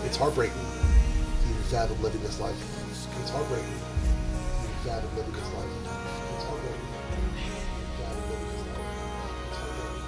It's heartbreaking to even fathom living this life. It's heartbreaking to even fathom living this life. It's heartbreaking to even fathom living this life. It's heartbreaking.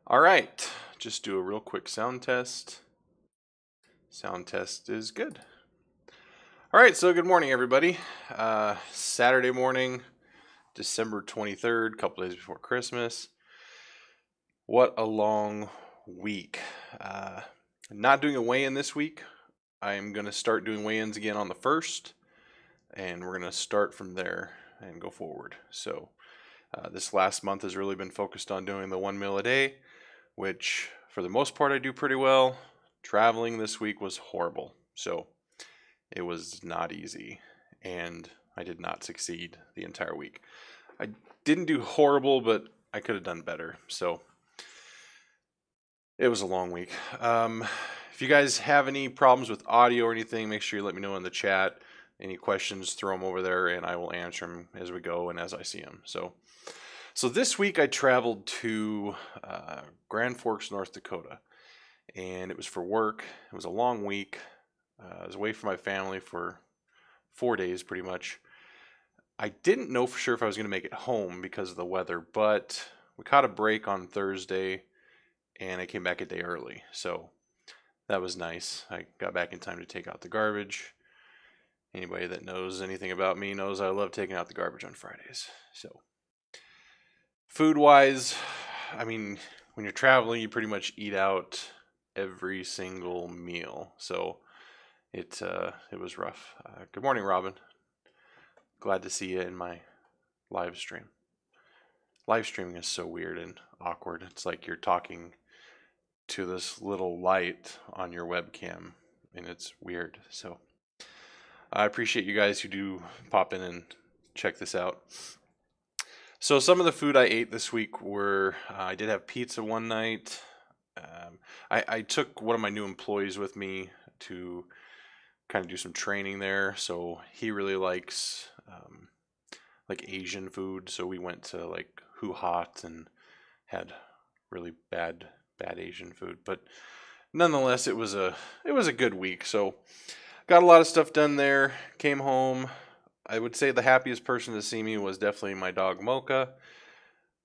All right, just do a real quick sound test. Sound test is good. All right, so good morning, everybody. Saturday morning, December 23rd, a couple days before Christmas. What a long week. Not doing a weigh-in this week. I'm going to start doing weigh-ins again on the 1st, and we're going to start from there and go forward. So this last month has really been focused on doing the 1 meal a day, which for the most part I do pretty well. Traveling this week was horrible, so it was not easy, and I did not succeed the entire week. I didn't do horrible, but I could have done better, so it was a long week. If you guys have any problems with audio or anything, make sure you let me know in the chat. Any questions, throw them over there, and I will answer them as we go and as I see them. So this week I traveled to Grand Forks, North Dakota, and it was for work. It was a long week. I was away from my family for 4 days, pretty much. I didn't know for sure if I was going to make it home because of the weather, but we caught a break on Thursday, and I came back a day early, so that was nice. I got back in time to take out the garbage. Anybody that knows anything about me knows I love taking out the garbage on Fridays. So, food-wise, I mean, when you're traveling, you pretty much eat out every single meal, so it was rough. Good morning, Robin. Glad to see you in my live stream. Live streaming is so weird and awkward. It's like you're talking to this little light on your webcam, and it's weird. So I appreciate you guys who do pop in and check this out. So some of the food I ate this week were, I did have pizza one night. I took one of my new employees with me to kind of do some training there, so he really likes like Asian food, so we went to like Hoo Hot and had really bad Asian food, but nonetheless it was a good week. So got a lot of stuff done there, came home. I would say the happiest person to see me was definitely my dog Mocha.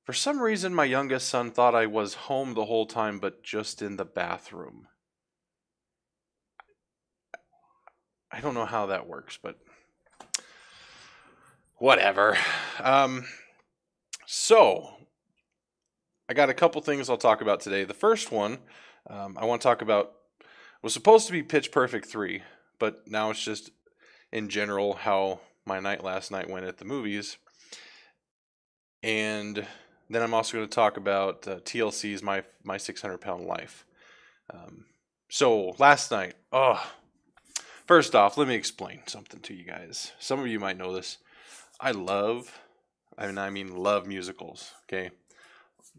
For some reason my youngest son thought I was home the whole time, but just in the bathroom. I don't know how that works, but whatever. So I got a couple things I'll talk about today. The first one I want to talk about was supposed to be Pitch Perfect 3, but now it's just in general how my night last night went at the movies. And then I'm also going to talk about TLC's My 600-Pound Life. So last night, first off, let me explain something to you guys. Some of you might know this. I mean love musicals, okay?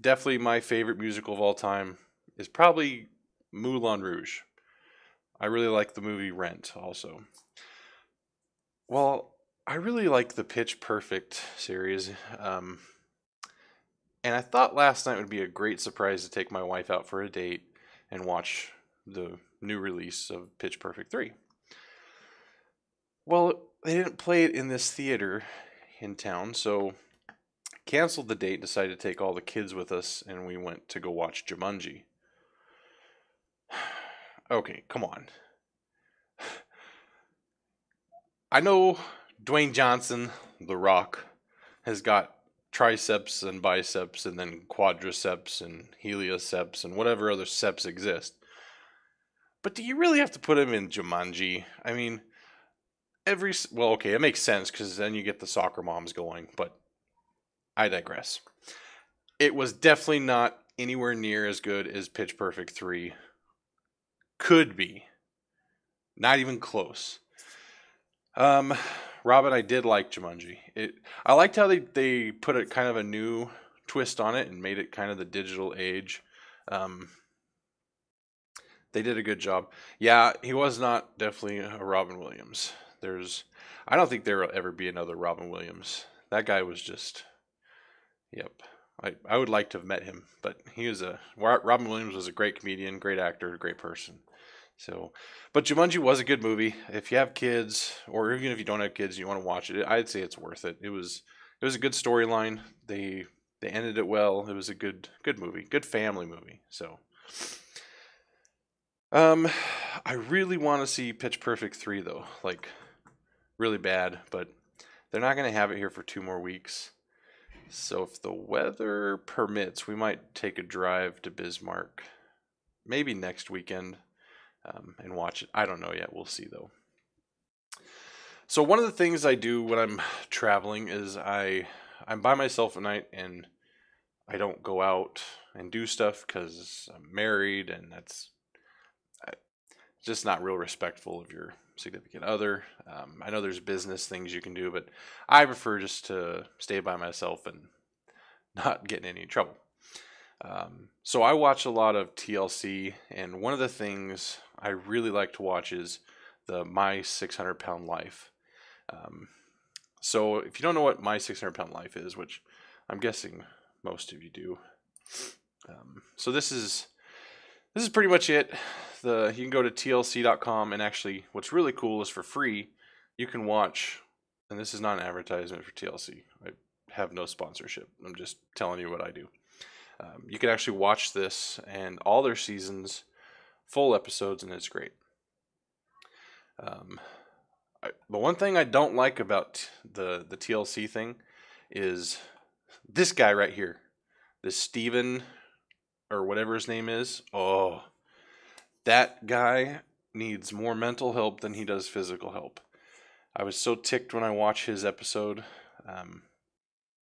Definitely my favorite musical of all time is probably Moulin Rouge. I really like the movie Rent also. Well, I really like the Pitch Perfect series. And I thought last night would be a great surprise to take my wife out for a date and watch the new release of Pitch Perfect 3. Well, they didn't play it in this theater in town, so canceled the date, decided to take all the kids with us, and we went to go watch Jumanji. Okay, come on. I know Dwayne Johnson, The Rock, has got triceps and biceps and then quadriceps and helioceps and whatever other ceps exist. But do you really have to put him in Jumanji? I mean, okay, it makes sense because then you get the soccer moms going, but I digress. It was definitely not anywhere near as good as Pitch Perfect 3 could be. Not even close. Robin, I did like Jumanji. I liked how they put a kind of a new twist on it and made it kind of the digital age. They did a good job. Yeah, he was not definitely a Robin Williams. I don't think there will ever be another Robin Williams. That guy was just, yep. I would like to have met him, but Robin Williams was a great comedian, great actor, great person. So, but Jumanji was a good movie. If you have kids, or even if you don't have kids, and you want to watch it, I'd say it's worth it. It was a good storyline. They ended it well. It was a good movie, good family movie. So, I really want to see Pitch Perfect 3 though. Like, really bad, but they're not going to have it here for 2 more weeks. So if the weather permits, we might take a drive to Bismarck, maybe next weekend, and watch it. I don't know yet. We'll see though. So one of the things I do when I'm traveling is I'm by myself at night, and I don't go out and do stuff because I'm married, and that's just not real respectful of your significant other. I know there's business things you can do, but I prefer just to stay by myself and not get in any trouble. So I watch a lot of TLC, and one of the things I really like to watch is the My 600 Pound Life. So if you don't know what My 600 Pound Life is, which I'm guessing most of you do, so this is pretty much it. You can go to tlc.com, and actually what's really cool is for free you can watch, and this is not an advertisement for TLC. I have no sponsorship. I'm just telling you what I do. You can actually watch this and all their seasons, full episodes, and it's great. The one thing I don't like about the TLC thing is this guy right here, this Steven or whatever his name is. Oh, that guy needs more mental help than he does physical help. I was so ticked when I watched his episode.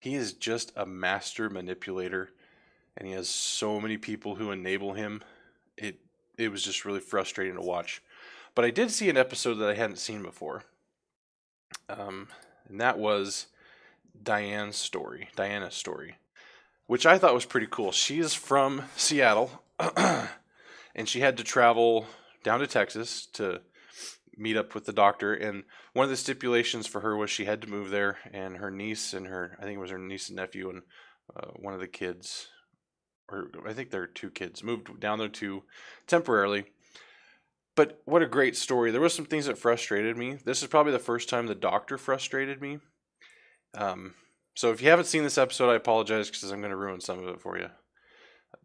He is just a master manipulator, and he has so many people who enable him. It was just really frustrating to watch. But I did see an episode that I hadn't seen before, and that was Diana's story, which I thought was pretty cool. She is from Seattle, and she had to travel down to Texas to meet up with the doctor. And one of the stipulations for her was she had to move there, and her niece and I think it was her niece and nephew, and one of the kids, or I think there are 2 kids, moved down there too temporarily. But what a great story. There were some things that frustrated me. This is probably the first time the doctor frustrated me. So if you haven't seen this episode, I apologize because I'm going to ruin some of it for you.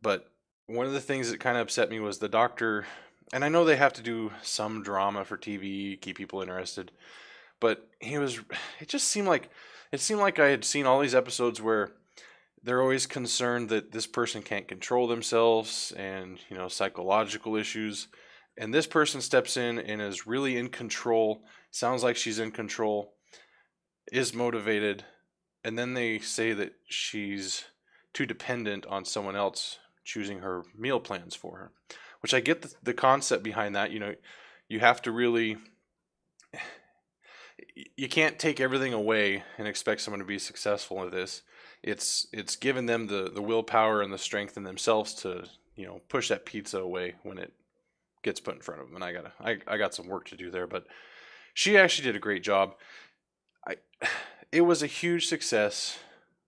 But one of the things that kind of upset me was the doctor, and I know they have to do some drama for TV, keep people interested, but it seemed like I had seen all these episodes where they're always concerned that this person can't control themselves and, psychological issues. And this person steps in and is really in control, sounds like she's in control, is motivated, and then they say that she's too dependent on someone else choosing her meal plans for her. Which I get the concept behind that. You have to really, you can't take everything away and expect someone to be successful with this. It's given them the willpower and the strength in themselves to, push that pizza away when it gets put in front of them. And I got some work to do there, but she actually did a great job. It was a huge success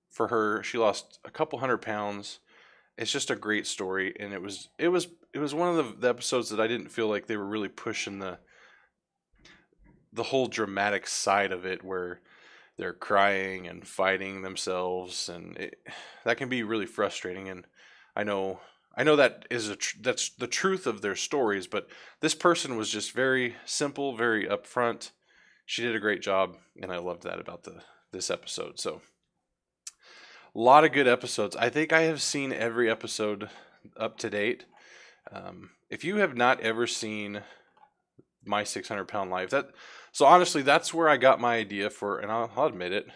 for her. She lost a couple 100 pounds. It's just a great story, and it was one of the episodes that I didn't feel like they were really pushing the whole dramatic side of it, where they're crying and fighting themselves, and that can be really frustrating. And I know that that's the truth of their stories, but this person was just very simple, very upfront. She did a great job, and I loved that about this episode. So, a lot of good episodes. I think I have seen every episode up to date. If you have not ever seen My 600 Pound Life, so honestly, that's where I got my idea for, and I'll admit it.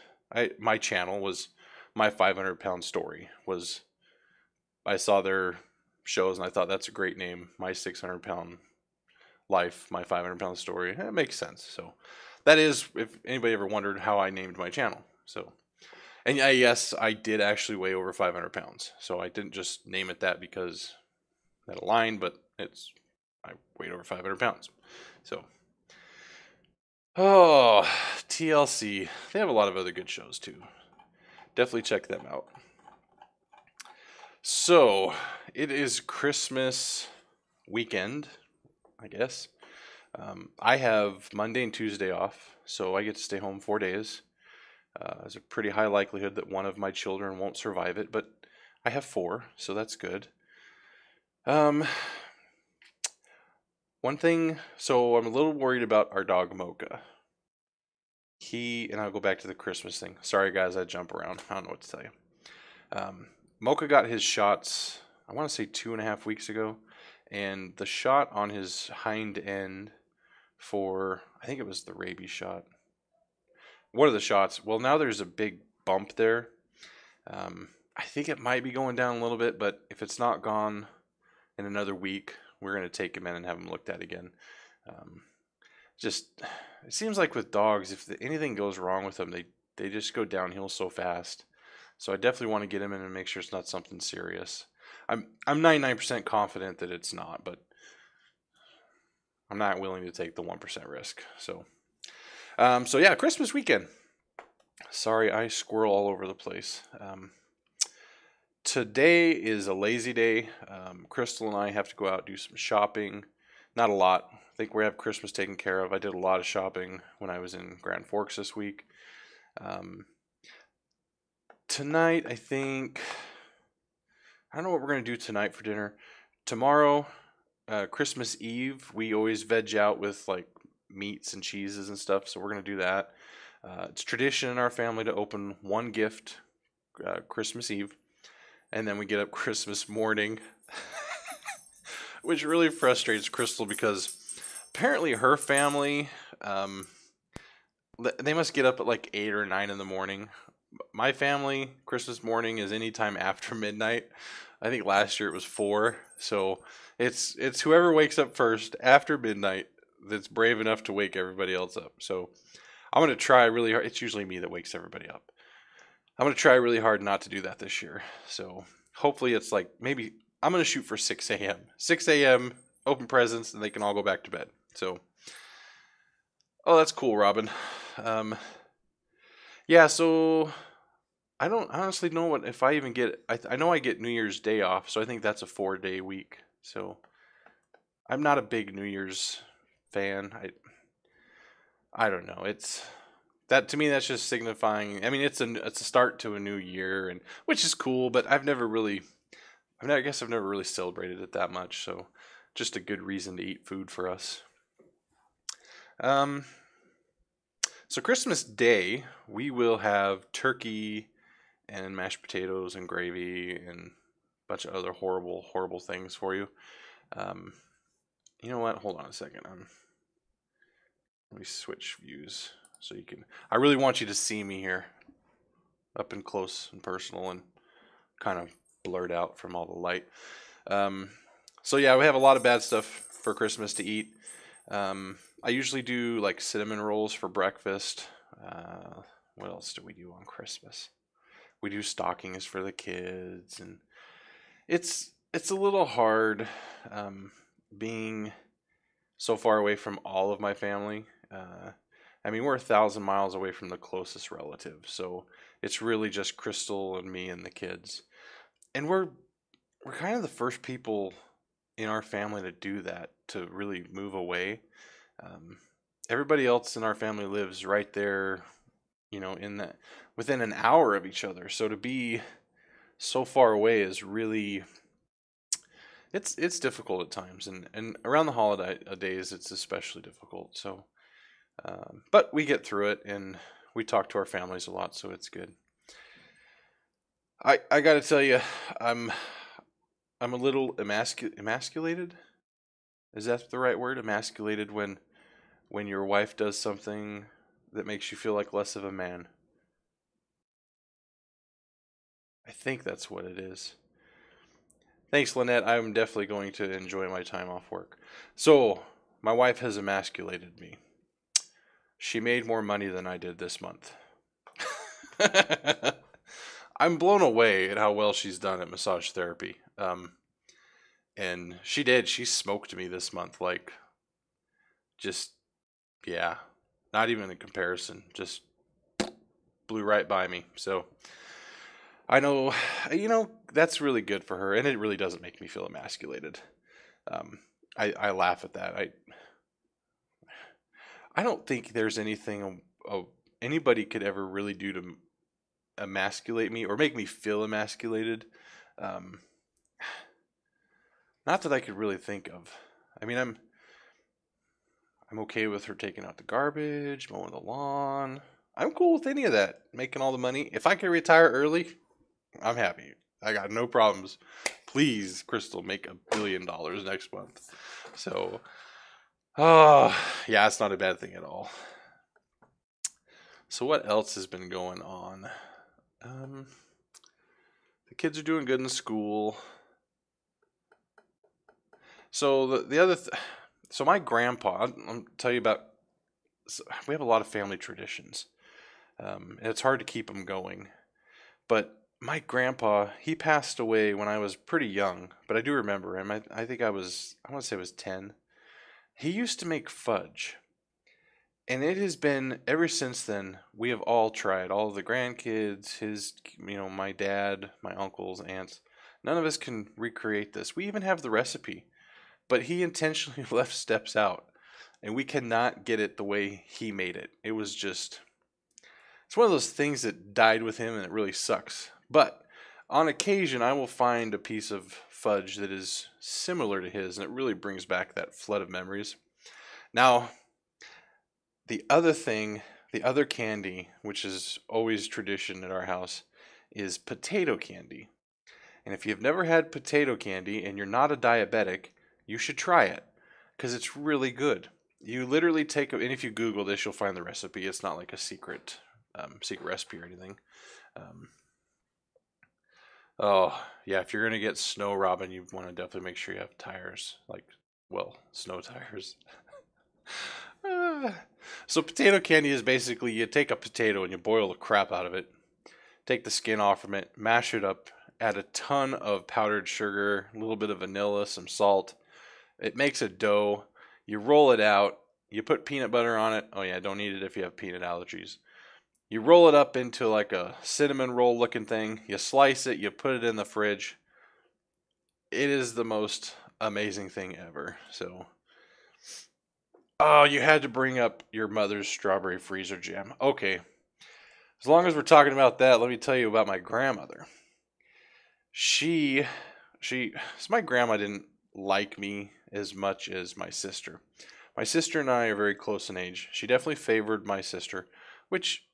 My channel was My 500 Pound Story. I saw their shows and I thought that's a great name. My 600 Pound Life, My 500 Pound Story. It makes sense. So that is, if anybody ever wondered how I named my channel. So, and yes, I did actually weigh over 500 pounds. So I didn't just name it that because that aligned, but I weighed over 500 pounds. So, TLC. They have a lot of other good shows too. Definitely check them out. So, it is Christmas weekend, I guess. I have Monday and Tuesday off, so I get to stay home 4 days. There's a pretty high likelihood that one of my children won't survive it, but I have 4, so that's good. One thing, so I'm a little worried about our dog Mocha. and I'll go back to the Christmas thing. Sorry, guys, I jump around. I don't know what to tell you. Mocha got his shots, I want to say 2.5 weeks ago, and the shot on his hind end for, I think it was the rabies shot. One of the shots. Well, now there's a big bump there. I think it might be going down a little bit, but if it's not gone in another week, we're going to take him in and have him looked at again. Just, it seems like with dogs, if anything goes wrong with them, they just go downhill so fast. So I definitely want to get him in and make sure it's not something serious. I'm 99% confident that it's not, but I'm not willing to take the 1% risk. So yeah, Christmas weekend. Sorry, I squirrel all over the place. Today is a lazy day. Crystal and I have to go out and do some shopping. Not a lot. I think we have Christmas taken care of. I did a lot of shopping when I was in Grand Forks this week. Tonight, I don't know what we're going to do tonight for dinner. Tomorrow, Christmas Eve, we always veg out with like meats and cheeses and stuff, so we're going to do that. It's tradition in our family to open one gift Christmas Eve, and then we get up Christmas morning, which really frustrates Crystal because apparently her family, they must get up at like 8 or 9 in the morning. My family, Christmas morning is anytime after midnight. I think last year it was 4. So it's whoever wakes up first after midnight that's brave enough to wake everybody else up. So I'm going to try really hard. It's usually me that wakes everybody up. I'm going to try really hard not to do that this year. So hopefully it's like, maybe I'm going to shoot for 6 a.m. 6 a.m., open presents, and they can all go back to bed. So, oh, that's cool, Robin. Yeah, so I don't honestly know what if I even get. I know I get New Year's Day off, so I think that's a 4-day week. So I'm not a big New Year's fan. I don't know. It's that to me. That's just signifying. I mean, it's a start to a new year, and which is cool. But I guess I've never really celebrated it that much. So just a good reason to eat food for us. So Christmas Day, we will have turkey and mashed potatoes and gravy and a bunch of other horrible, horrible things for you. You know what? Hold on a second. Let me switch views so you can. I really want you to see me here, up and close and personal, and kind of blurred out from all the light. So yeah, we have a lot of bad stuff for Christmas to eat. I usually do like cinnamon rolls for breakfast. What else do we do on Christmas? We do stockings for the kids, and it's a little hard being so far away from all of my family. I mean, we're 1,000 miles away from the closest relative, so it's really just Crystal and me and the kids. And we're kind of the first people in our family to do that, to really move away. Everybody else in our family lives right there, within an hour of each other. So to be so far away is really, it's difficult at times, and around the holiday days it's especially difficult. So, but we get through it, and we talk to our families a lot, so it's good. I got to tell you, I'm a little emasculated. Is that the right word? Emasculated when your wife does something that makes you feel like less of a man. I think that's what it is. Thanks, Lynette. I'm definitely going to enjoy my time off work. So, my wife has emasculated me. She made more money than I did this month. I'm blown away at how well she's done at massage therapy. And she smoked me this month. Like, just, yeah, not even a comparison. Just blew right by me. So, I know, that's really good for her. And it really doesn't make me feel emasculated. I laugh at that. I don't think there's anything anybody could ever really do to emasculate me or make me feel emasculated. Not that I could really think of. I mean, I'm okay with her taking out the garbage, mowing the lawn. I'm cool with any of that. Making all the money. If I can retire early, I'm happy. I got no problems. Please, Crystal, make $1 billion next month. So, oh, yeah, it's not a bad thing at all. So what else has been going on? The kids are doing good in school. So the other, so my grandpa, I'll tell you about. So we have a lot of family traditions, and it's hard to keep them going. But my grandpa, he passed away when I was pretty young, but I do remember him. I think I want to say I was 10. He used to make fudge. And it has been ever since then. We have all tried, all of the grandkids, my dad, my uncles, aunts. None of us can recreate this. We even have the recipe, but he intentionally left steps out, and we cannot get it the way he made it. It's one of those things that died with him, and it really sucks. But on occasion, I will find a piece of fudge that is similar to his, and it really brings back that flood of memories. Now, the other candy, which is always tradition at our house, is potato candy. And if you've never had potato candy and you're not a diabetic, you should try it because it's really good. You literally and if you Google this, you'll find the recipe. It's not like a secret recipe or anything. Oh, yeah, if you're going to get snow, Robin, you want to definitely make sure you have tires, snow tires. So potato candy is basically you take a potato and you boil the crap out of it, take the skin off from it, mash it up, add a ton of powdered sugar, a little bit of vanilla, some salt. It makes a dough. You roll it out. You put peanut butter on it. Oh yeah, don't eat it if you have peanut allergies. You roll it up into like a cinnamon roll looking thing. You slice it. You put it in the fridge. It is the most amazing thing ever. So. Oh, you had to bring up your mother's strawberry freezer jam. Okay. As long as we're talking about that, let me tell you about my grandmother. So my grandma didn't like me as much as my sister. My sister and I are very close in age. She definitely favored my sister, which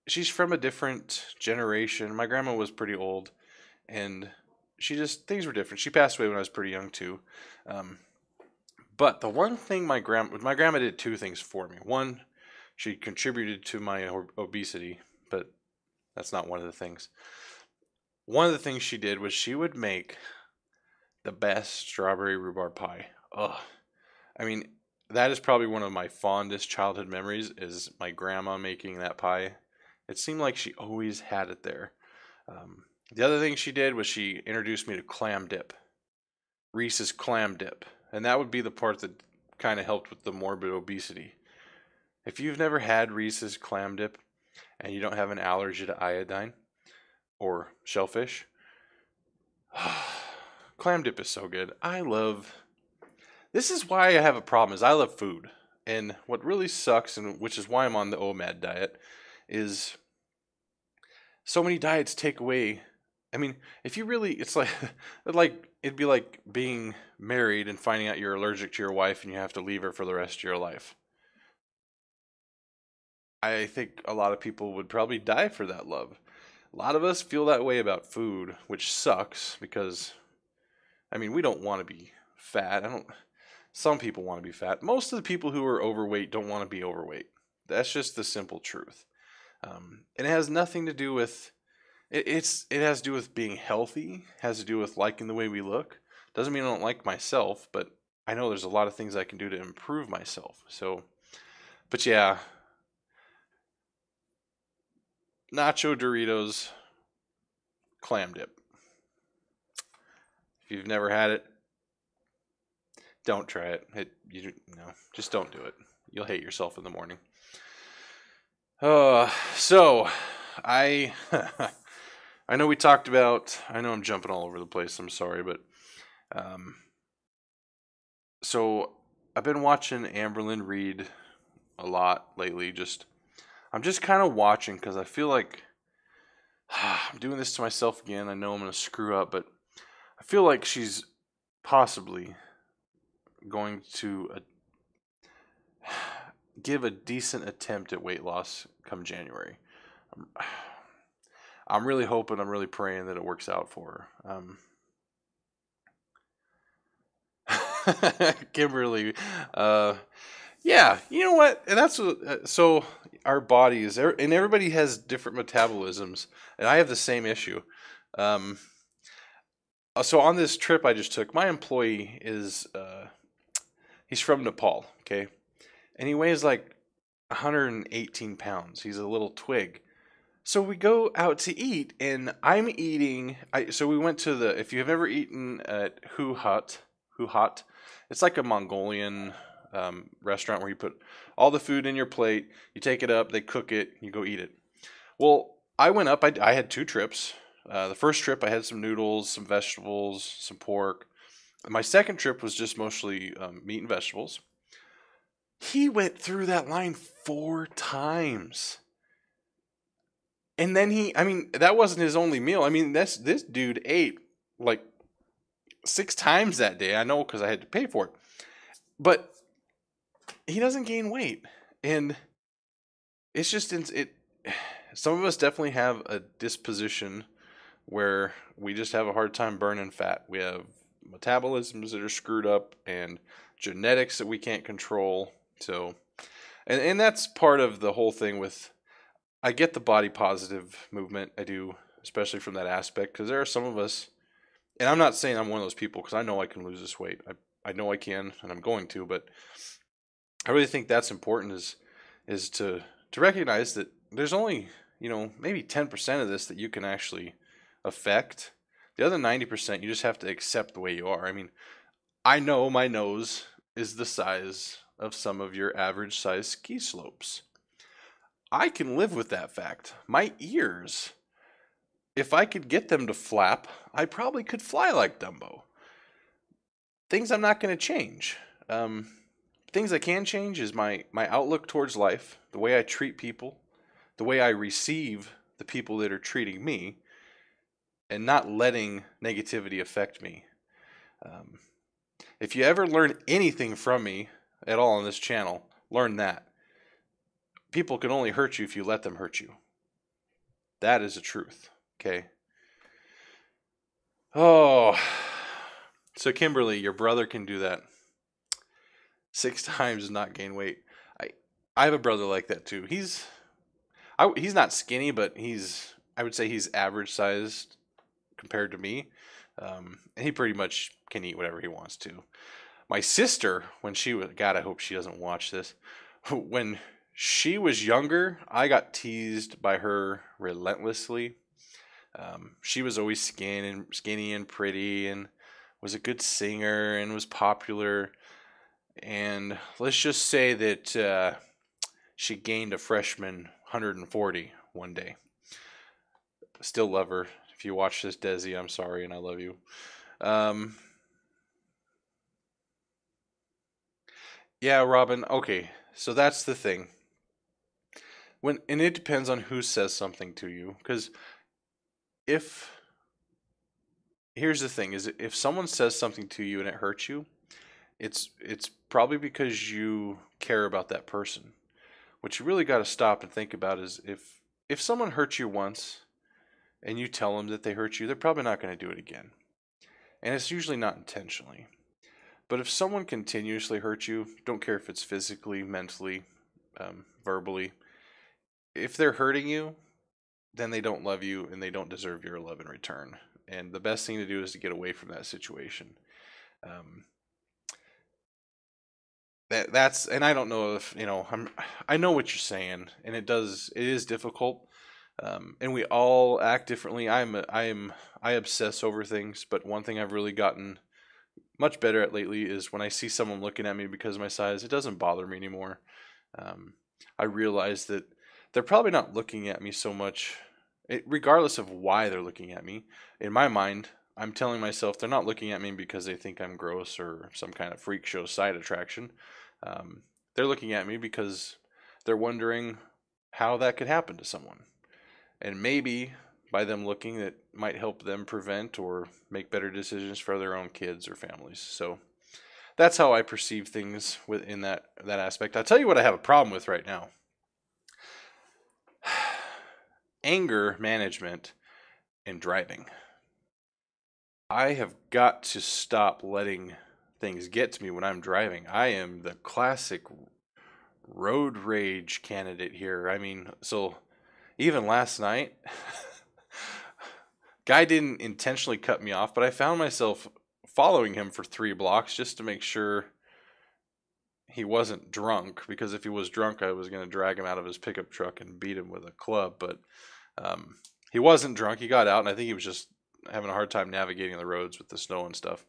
she's from a different generation. My grandma was pretty old, and things were different. She passed away when I was pretty young too. But the one thing my grandma did two things for me. One, she contributed to my obesity, but that's not one of the things. One of the things she did was she would make the best strawberry rhubarb pie. Ugh. I mean, that is probably one of my fondest childhood memories is my grandma making that pie. It seemed like she always had it there. The other thing she did was she introduced me to clam dip. Reese's clam dip. And that would be the part that kind of helped with the morbid obesity. If you've never had Reese's clam dip and you don't have an allergy to iodine or shellfish, clam dip is so good. This is why I have a problem is I love food. And what really sucks, and which is why I'm on the OMAD diet, is so many diets take away. I mean, if you really, it's like it'd be like being married and finding out you're allergic to your wife and you have to leave her for the rest of your life. I think a lot of people would probably die for that love. A lot of us feel that way about food, which sucks because, I mean, we don't want to be fat. Some people want to be fat. Most of the people who are overweight don't want to be overweight. That's just the simple truth. And it has nothing to do with it has to do with being healthy, has to do with liking the way we look. Doesn't mean I don't like myself, but I know there's a lot of things I can do to improve myself. So, but yeah, nacho Doritos, clam dip. If you've never had it, don't try it. Just don't do it. You'll hate yourself in the morning. So I I know we talked about. I know I'm jumping all over the place. I'm sorry, but so I've been watching Amberlyn Reed a lot lately. I'm just kind of watching because I feel like I'm doing this to myself again. I know I'm gonna screw up, but I feel like she's possibly going to give a decent attempt at weight loss come January. I'm really hoping, I'm really praying that it works out for her. Kimberly, yeah, you know what? And that's what, so our bodies, and everybody has different metabolisms, and I have the same issue. Um, so on this trip I just took, my employee is, he's from Nepal, okay? And he weighs like 118 pounds. He's a little twig. So we go out to eat, and I'm eating. So we went to the. If you have ever eaten at Hu Hut, it's like a Mongolian restaurant where you put all the food in your plate, you take it up, they cook it, you go eat it. Well, I went up. I had two trips. The first trip I had some noodles, some vegetables, some pork. My second trip was just mostly meat and vegetables. He went through that line 4 times. And then I mean, that wasn't his only meal. I mean, this dude ate like 6 times that day. I know because I had to pay for it. But he doesn't gain weight. And it's just, some of us definitely have a disposition where we just have a hard time burning fat. We have metabolisms that are screwed up and genetics that we can't control. So, and that's part of the whole thing with, I get the body positive movement. I do, especially from that aspect, because there are some of us, and I'm not saying I'm one of those people, because I know I can lose this weight. I know I can, and I'm going to, but I really think that's important is to recognize that there's only, maybe 10% of this that you can actually affect. The other 90%, you just have to accept the way you are. I mean, I know my nose is the size of some of your average size ski slopes. I can live with that fact. My ears, if I could get them to flap, I probably could fly like Dumbo. Things I'm not going to change. Things I can change is my outlook towards life, the way I treat people, the way I receive the people that are treating me, and not letting negativity affect me. If you ever learn anything from me at all on this channel, learn that. People can only hurt you if you let them hurt you. That is the truth. Okay. Oh, so Kimberly, your brother can do that 6 times and not gain weight. I have a brother like that too. He's not skinny, but I would say he's average sized compared to me. And he pretty much can eat whatever he wants to. My sister, when she was, God, I hope she doesn't watch this. When she was younger, I got teased by her relentlessly. She was always skinny and pretty, and was a good singer and was popular. And let's just say that she gained a freshman 140 one day. Still love her. If you watch this, Desi, I'm sorry, and I love you. Yeah, Robin. Okay, so that's the thing. And it depends on who says something to you, because here's the thing: is if someone says something to you and it hurts you, it's probably because you care about that person. What you really got to stop and think about is if someone hurts you once, and you tell them that they hurt you, they're probably not going to do it again, and it's usually not intentionally. But if someone continuously hurts you, don't care if it's physically, mentally, verbally, if they're hurting you, then they don't love you and they don't deserve your love in return. And the best thing to do is to get away from that situation. That's, and I don't know if I know what you're saying, and it is difficult, and we all act differently. I obsess over things, but one thing I've really gotten much better at lately is when I see someone looking at me because of my size, it doesn't bother me anymore. I realize that they're probably not looking at me so much, regardless of why they're looking at me. In my mind, I'm telling myself they're not looking at me because they think I'm gross or some kind of freak show side attraction. They're looking at me because they're wondering how that could happen to someone. And maybe by them looking, it might help them prevent or make better decisions for their own kids or families. So that's how I perceive things within that aspect. I'll tell you what I have a problem with right now. Anger management in driving. I have got to stop letting things get to me when I'm driving. I am the classic road rage candidate here. I mean, so even last night, guy didn't intentionally cut me off, but I found myself following him for 3 blocks just to make sure he wasn't drunk, because if he was drunk, I was going to drag him out of his pickup truck and beat him with a club. But he wasn't drunk. He got out, and I think he was just having a hard time navigating the roads with the snow and stuff.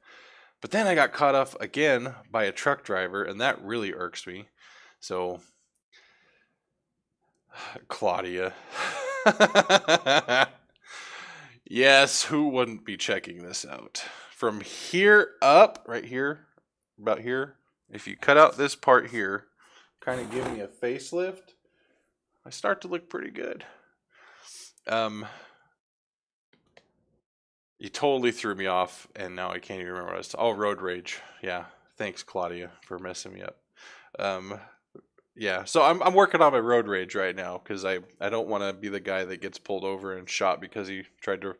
But then I got caught off again by a truck driver, and that really irks me. So, Claudia. Yes, who wouldn't be checking this out? From here up, right here, about here, if you cut out this part here, kind of give me a facelift, I start to look pretty good. You totally threw me off, and now I can't even remember what I was talking. Oh, road rage. Yeah, thanks, Claudia, for messing me up. Yeah, so I'm working on my road rage right now, because I don't want to be the guy that gets pulled over and shot because he tried to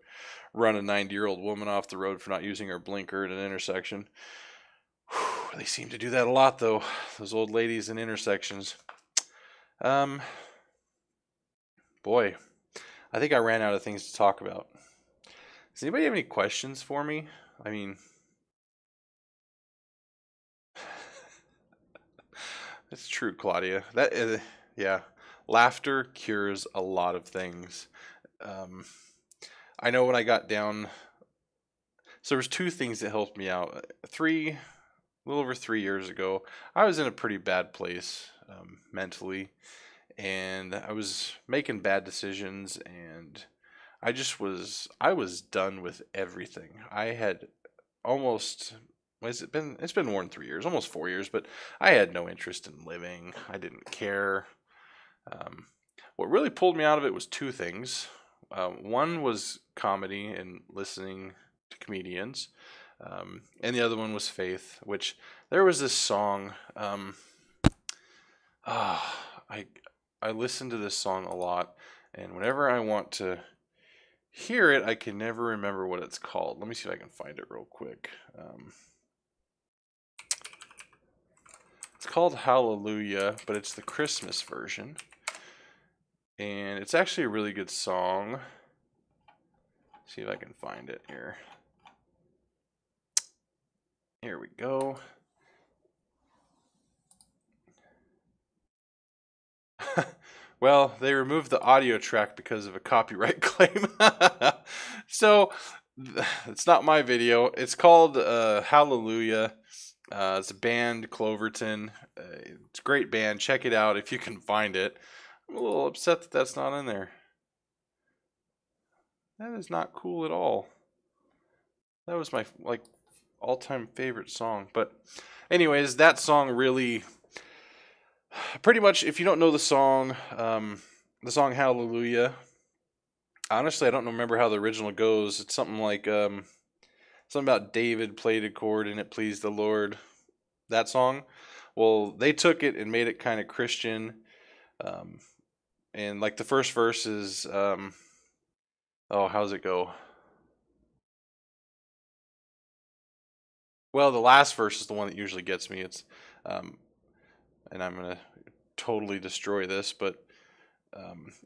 run a 90-year-old woman off the road for not using her blinker at an intersection. Whew, they seem to do that a lot, though, those old ladies in intersections. Boy, I think I ran out of things to talk about. Does anybody have any questions for me? I mean, it's true, Claudia. That yeah, laughter cures a lot of things. I know when I got down, so there was 2 things that helped me out. A little over 3 years ago, I was in a pretty bad place mentally, and I was making bad decisions, and I was done with everything. I had almost, it's been more than 3 years, almost 4 years, but I had no interest in living. I didn't care. What really pulled me out of it was 2 things. One was comedy and listening to comedians. And the other one was faith, which there was this song. I listen to this song a lot, and whenever I want to hear it, I can never remember what it's called. Let me see if I can find it real quick. It's called Hallelujah, but it's the Christmas version. And it's actually a really good song. Let's see if I can find it here. Here we go. Well, they removed the audio track because of a copyright claim. So, it's not my video. It's called Hallelujah. It's a band, Cloverton. It's a great band. Check it out if you can find it. I'm a little upset that that's not in there. That is not cool at all. That was my all-time favorite song. But anyways, that song really, pretty much, if you don't know the song Hallelujah, honestly, I don't remember how the original goes. It's something like something about David played a chord and it pleased the Lord. That song. Well, they took it and made it kind of Christian. And like the first verse is, how's it go? Well, the last verse is the one that usually gets me. It's, and I'm going to totally destroy this, but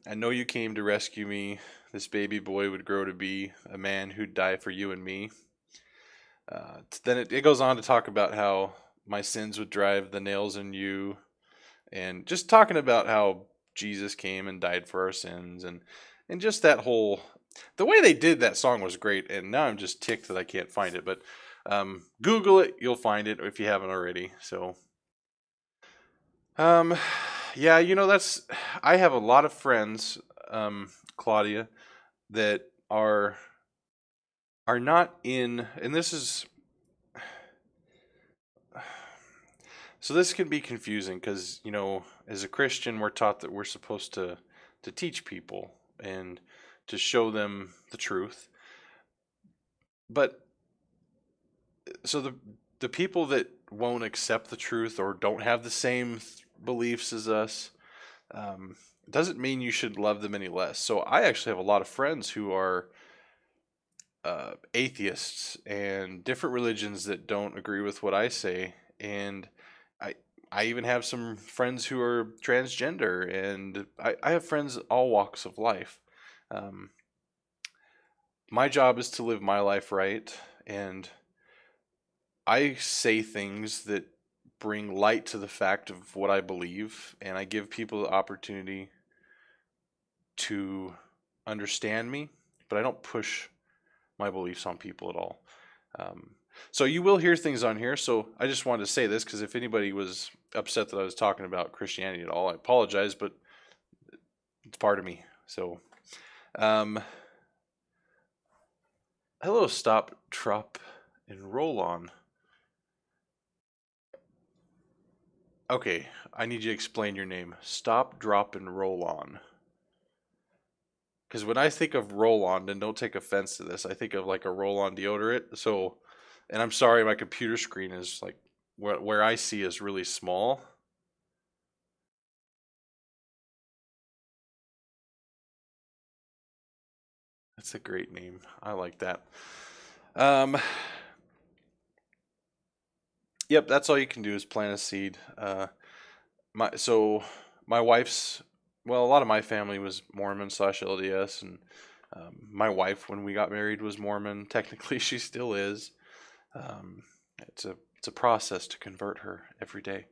I know you came to rescue me. This baby boy would grow to be a man who'd die for you and me. Then it goes on to talk about how my sins would drive the nails in you, and just talking about how Jesus came and died for our sins, and just that whole, the way they did that song was great. And now I'm just ticked that I can't find it, but Google it, you'll find it if you haven't already. So yeah, I have a lot of friends, Claudia, that are not in, and this is, so this can be confusing because, as a Christian, we're taught that we're supposed to teach people and to show them the truth. But so the people that won't accept the truth or don't have the same beliefs as us, doesn't mean you should love them any less. So I actually have a lot of friends who are atheists and different religions that don't agree with what I say, and I I even have some friends who are transgender, and I have friends all walks of life. Um, my job is to live my life right, and I say things that bring light to the fact of what I believe, and I give people the opportunity to understand me, but I don't push my beliefs on people at all. Um, so you will hear things on here. So I just wanted to say this because if anybody was upset that I was talking about Christianity at all, I apologize, but it's part of me. So, um, hello, stop, drop, and roll on. Okay, I need you to explain your name. Stop, drop, and roll on. Because when I think of roll on, and don't take offense to this, I think of like a roll on deodorant. So, and I'm sorry, my computer screen is like where I see is really small. That's a great name. I like that. Um, yep, that's all you can do is plant a seed. My wife's, well, a lot of my family was Mormon slash LDS, and my wife, when we got married, was Mormon. Technically, she still is. Um, it's a process to convert her every day.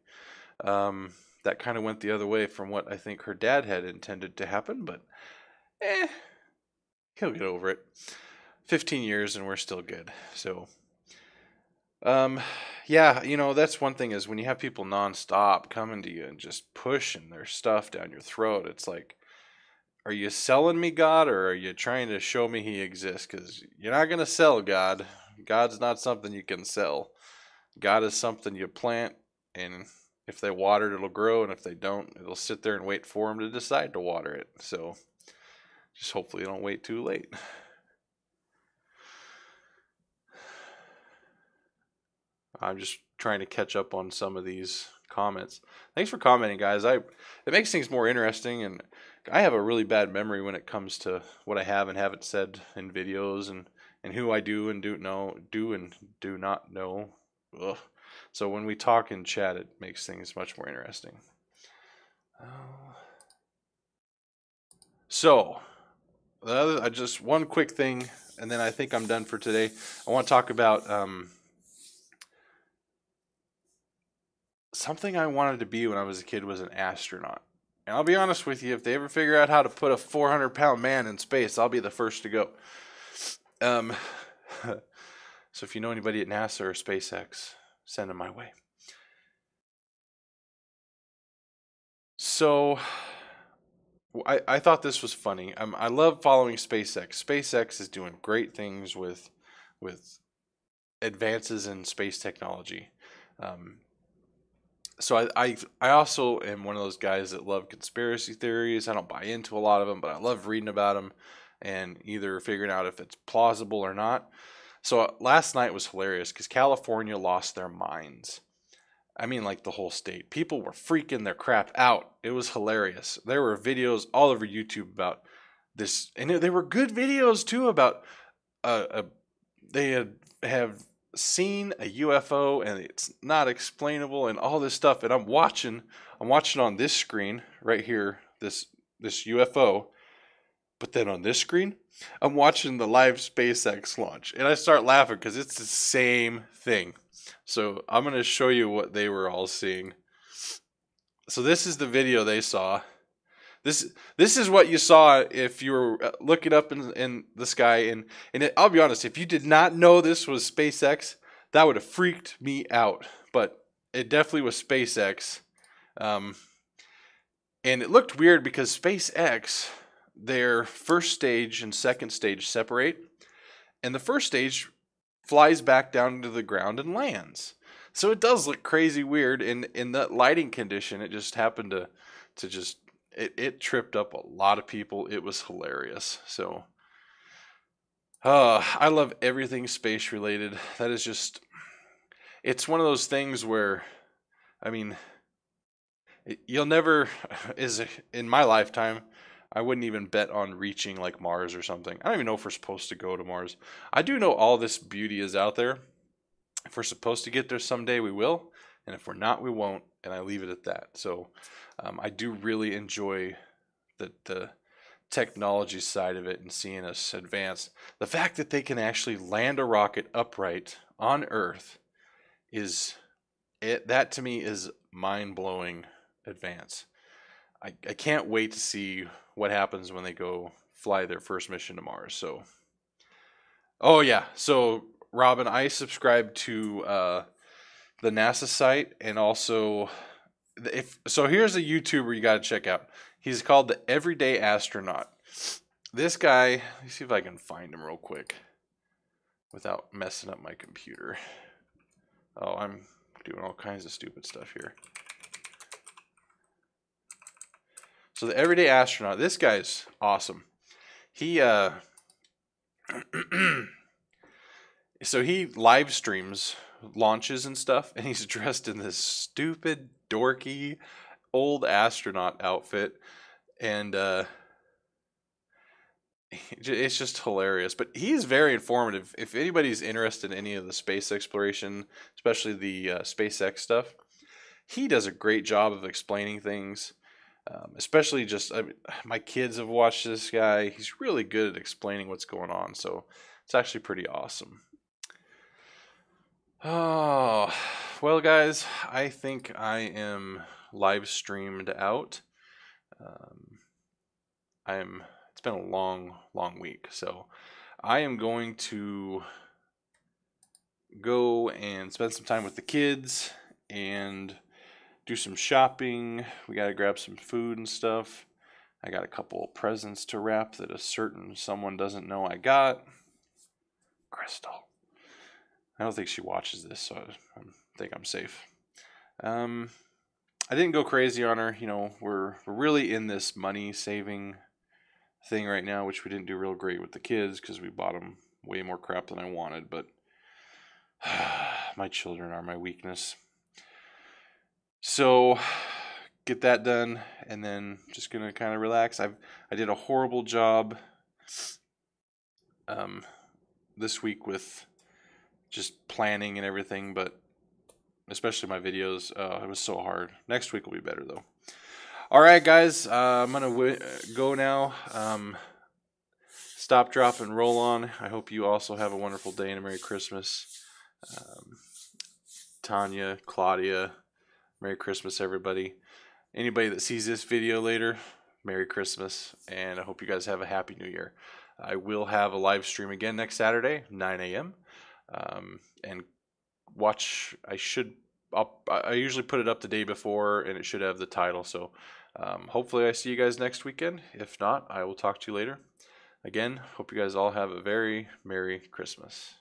That kind of went the other way from what I think her dad had intended to happen, but eh, he'll get over it. 15 years and we're still good. So, um, yeah, that's one thing is when you have people nonstop coming to you and just pushing their stuff down your throat, it's like, are you selling me God or are you trying to show me he exists? Because you're not going to sell God. God's not something you can sell. God is something you plant, and if they water it, it'll grow, and if they don't, it'll sit there and wait for them to decide to water it. So just hopefully you don't wait too late. I'm just trying to catch up on some of these comments. Thanks for commenting, guys. It makes things more interesting, and I have a really bad memory when it comes to what I have and haven't said in videos, and who I do and do not know. Ugh. So when we talk in chat, it makes things much more interesting. So, just one quick thing, and then I think I'm done for today. I want to talk about something I wanted to be when I was a kid was an astronaut. And I'll be honest with you, if they ever figure out how to put a 400-pound man in space, I'll be the first to go. So if you know anybody at NASA or SpaceX, send them my way. So I thought this was funny. I love following SpaceX. SpaceX is doing great things with advances in space technology. So I also am one of those guys that love conspiracy theories. I don't buy into a lot of them, but I love reading about them and either figuring out if it's plausible or not. So last night was hilarious because California lost their minds. I mean, like the whole state. People were freaking their crap out. It was hilarious. There were videos all over YouTube about this, and they were good videos too about they have seen a UFO and it's not explainable and all this stuff. And I'm watching on this screen right here, this UFO. But then on this screen, I'm watching the live SpaceX launch, and I start laughing because it's the same thing. So I'm going to show you what they were all seeing. So this is the video they saw. This is what you saw if you were looking up in the sky. And I'll be honest, if you did not know this was SpaceX, that would have freaked me out. But it definitely was SpaceX. And it looked weird because SpaceX, their first stage and second stage separate, and the first stage flies back down to the ground and lands. So it does look crazy weird. In that lighting condition, it just happened to just it tripped up a lot of people. It was hilarious. So I love everything space related. That is just, it's one of those things where, I mean, you'll never, is in my lifetime, I wouldn't even bet on reaching like Mars or something. I don't even know if we're supposed to go to Mars. I do know all this beauty is out there. If we're supposed to get there someday, we will. And if we're not, we won't. And I leave it at that. So I do really enjoy the technology side of it and seeing us advance. The fact that they can actually land a rocket upright on Earth is it. That to me is mind-blowing advance. I can't wait to see what happens when they go fly their first mission to Mars. So, oh yeah. So Robin, I subscribe to the NASA site, and also if so, here's a YouTuber you got to check out. He's called the Everyday Astronaut. This guy, let me see if I can find him real quick without messing up my computer. Oh, I'm doing all kinds of stupid stuff here. So the Everyday Astronaut, this guy's awesome. He so he live streams launches and stuff, and he's dressed in this stupid, dorky, old astronaut outfit, and it's just hilarious. But he's very informative. If anybody's interested in any of the space exploration, especially the SpaceX stuff, he does a great job of explaining things. Especially just, my kids have watched this guy. He's really good at explaining what's going on, so it's actually pretty awesome. Oh, well, guys, I think I am live streamed out. It's been a long, long week, so I am going to go and spend some time with the kids and do some shopping. We got to grab some food and stuff. I got a couple of presents to wrap that a certain someone doesn't know I got. Crystal. I don't think she watches this, so I think I'm safe. I didn't go crazy on her. You know, we're really in this money saving thing right now, which we didn't do real great with the kids because we bought them way more crap than I wanted. But my children are my weakness. So get that done, and then just gonna kind of relax. I did a horrible job this week with just planning and everything, but especially my videos, it was so hard. Next week will be better though. All right, guys, I'm gonna go now. Stop, drop, and roll on. I hope you also have a wonderful day and a Merry Christmas. Tanya, Claudia, Merry Christmas, everybody. Anybody that sees this video later, Merry Christmas, and I hope you guys have a Happy New Year. I will have a live stream again next Saturday, 9 a.m. And watch, I usually put it up the day before, and it should have the title, so hopefully I see you guys next weekend. If not, I will talk to you later. Again, hope you guys all have a very Merry Christmas.